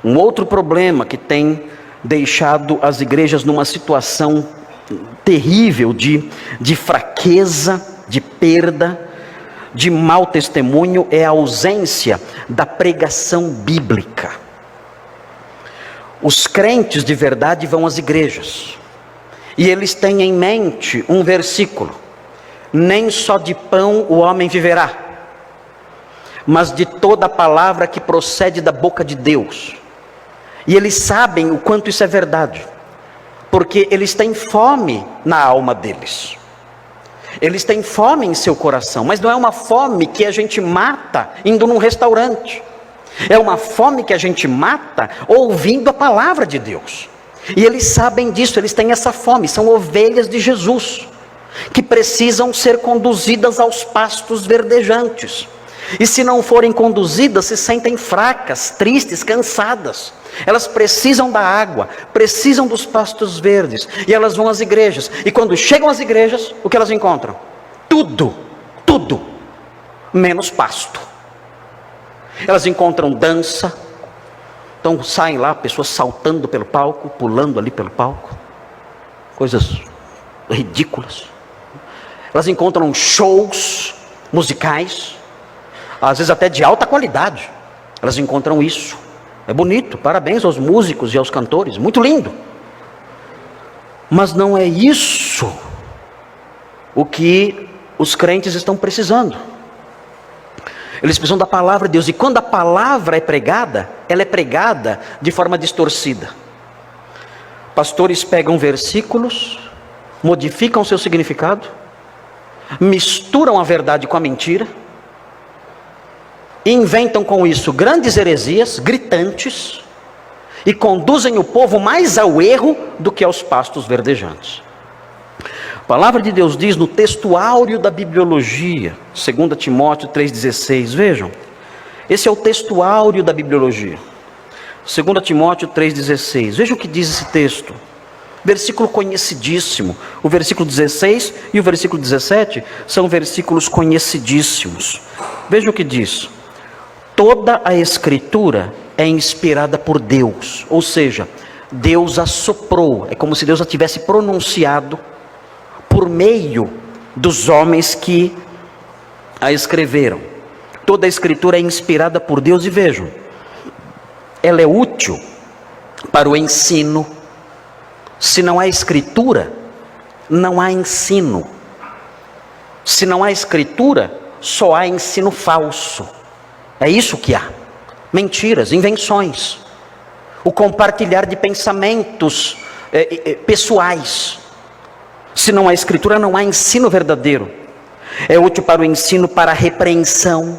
Um outro problema que tem deixado as igrejas numa situação terrível de fraqueza, de perda, de mau testemunho, é a ausência da pregação bíblica. Os crentes de verdade vão às igrejas, e eles têm em mente um versículo: nem só de pão o homem viverá, mas de toda a palavra que procede da boca de Deus. E eles sabem o quanto isso é verdade, porque eles têm fome na alma deles, eles têm fome em seu coração, mas não é uma fome que a gente mata indo num restaurante, é uma fome que a gente mata ouvindo a palavra de Deus. E eles sabem disso, eles têm essa fome, são ovelhas de Jesus, que precisam ser conduzidas aos pastos verdejantes. E se não forem conduzidas, se sentem fracas, tristes, cansadas. Elas precisam da água, precisam dos pastos verdes, e elas vão às igrejas. E quando chegam às igrejas, o que elas encontram? Tudo menos pasto. Elas encontram dança, então saem lá pessoas saltando pelo palco, pulando ali pelo palco, coisas ridículas. Elas encontram shows musicais, às vezes até de alta qualidade. Elas encontram isso. É bonito, parabéns aos músicos e aos cantores, muito lindo. Mas não é isso o que os crentes estão precisando. Eles precisam da palavra de Deus, e quando a palavra é pregada, ela é pregada de forma distorcida. Pastores pegam versículos, modificam seu significado, misturam a verdade com a mentira, inventam com isso grandes heresias, gritantes, e conduzem o povo mais ao erro do que aos pastos verdejantes. A palavra de Deus diz no texto áureo da bibliologia, 2 Timóteo 3,16, vejam, esse é o texto áureo da bibliologia, 2 Timóteo 3,16, vejam o que diz esse texto, versículo conhecidíssimo. O versículo 16 e o versículo 17 são versículos conhecidíssimos. Vejam o que diz: toda a escritura é inspirada por Deus, ou seja, Deus a soprou, é como se Deus a tivesse pronunciado por meio dos homens que a escreveram. Toda a escritura é inspirada por Deus, e vejam, ela é útil para o ensino. Se não há escritura, não há ensino. Se não há escritura, só há ensino falso. É isso que há: mentiras, invenções, o compartilhar de pensamentos pessoais. Se não há escritura, não há ensino verdadeiro. É útil para o ensino, para a repreensão.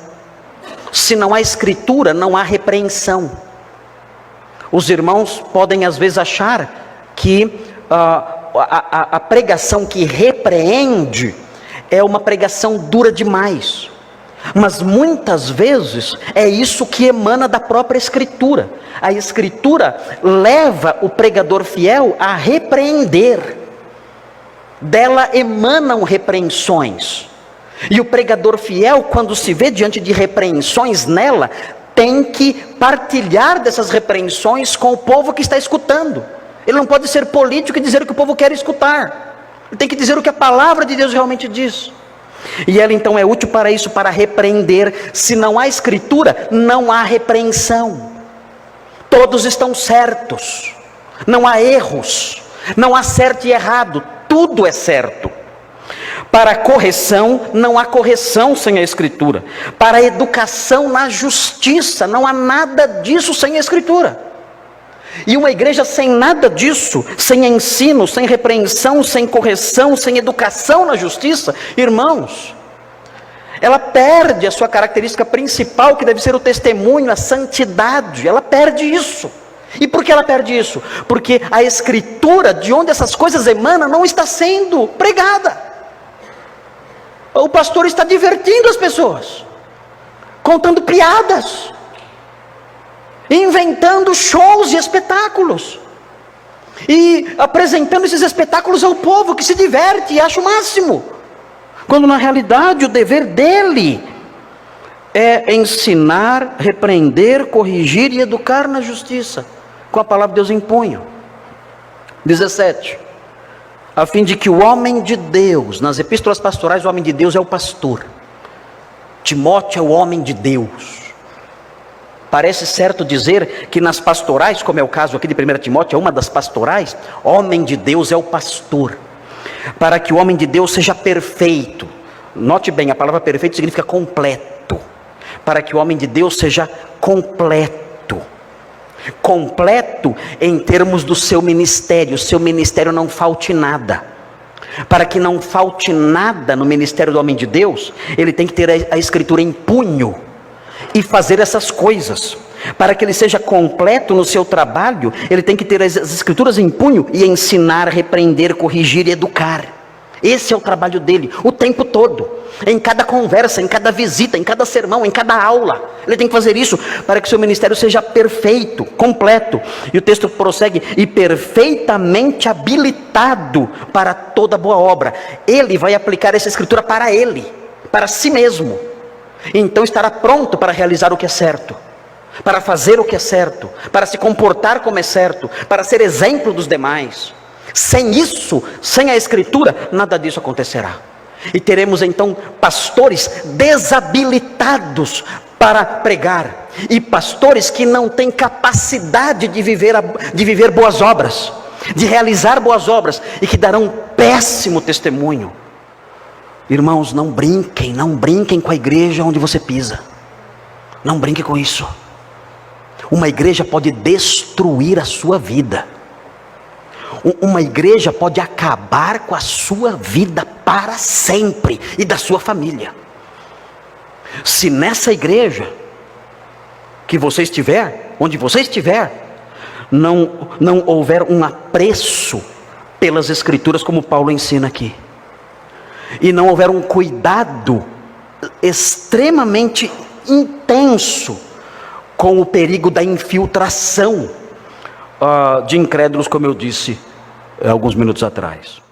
Se não há escritura, não há repreensão. Os irmãos podem às vezes achar que a pregação que repreende é uma pregação dura demais, mas muitas vezes é isso que emana da própria escritura. A escritura leva o pregador fiel a repreender, dela emanam repreensões, e o pregador fiel, quando se vê diante de repreensões nela, tem que partilhar dessas repreensões com o povo que está escutando. Ele não pode ser político e dizer o que o povo quer escutar, ele tem que dizer o que a palavra de Deus realmente diz. E ela então é útil para isso, para repreender. Se não há escritura, não há repreensão. Todos estão certos, não há erros, não há certo e errado, tudo é certo. Para a correção, não há correção sem a escritura. Para a educação na justiça, não há nada disso sem a escritura. E uma igreja sem nada disso, sem ensino, sem repreensão, sem correção, sem educação na justiça, irmãos, ela perde a sua característica principal, que deve ser o testemunho, a santidade. Ela perde isso. E por que ela perde isso? Porque a escritura, de onde essas coisas emanam, não está sendo pregada. O pastor está divertindo as pessoas, contando piadas, inventando shows e espetáculos, e apresentando esses espetáculos ao povo, que se diverte e acha o máximo, quando na realidade o dever dele é ensinar, repreender, corrigir e educar na justiça, com a palavra de Deus em punho. 17. A fim de que o homem de Deus, nas epístolas pastorais, o homem de Deus é o pastor. Timóteo é o homem de Deus. Parece certo dizer que nas pastorais, como é o caso aqui de 1 Timóteo, é uma das pastorais, homem de Deus é o pastor. Para que o homem de Deus seja perfeito. Note bem, a palavra perfeito significa completo. Para que o homem de Deus seja completo. Completo em termos do seu ministério não falte nada. Para que não falte nada no ministério do homem de Deus, ele tem que ter a escritura em punho e fazer essas coisas. Para que ele seja completo no seu trabalho, ele tem que ter as escrituras em punho e ensinar, repreender, corrigir e educar. Esse é o trabalho dele, o tempo todo, em cada conversa, em cada visita, em cada sermão, em cada aula. Ele tem que fazer isso para que seu ministério seja perfeito, completo. E o texto prossegue: e perfeitamente habilitado para toda boa obra. Ele vai aplicar essa escritura para ele, para si mesmo. Então estará pronto para realizar o que é certo, para fazer o que é certo, para se comportar como é certo, para ser exemplo dos demais. Sem isso, sem a escritura, nada disso acontecerá. E teremos então pastores desabilitados para pregar, e pastores que não têm capacidade de viver boas obras, de realizar boas obras, e que darão péssimo testemunho. Irmãos, não brinquem com a igreja onde você pisa. Não brinque com isso. Uma igreja pode destruir a sua vida. Uma igreja pode acabar com a sua vida para sempre e da sua família. Se nessa igreja que você estiver, onde você estiver, não houver um apreço pelas escrituras, como Paulo ensina aqui, e não houver um cuidado extremamente intenso com o perigo da infiltração de incrédulos, como eu disse alguns minutos atrás.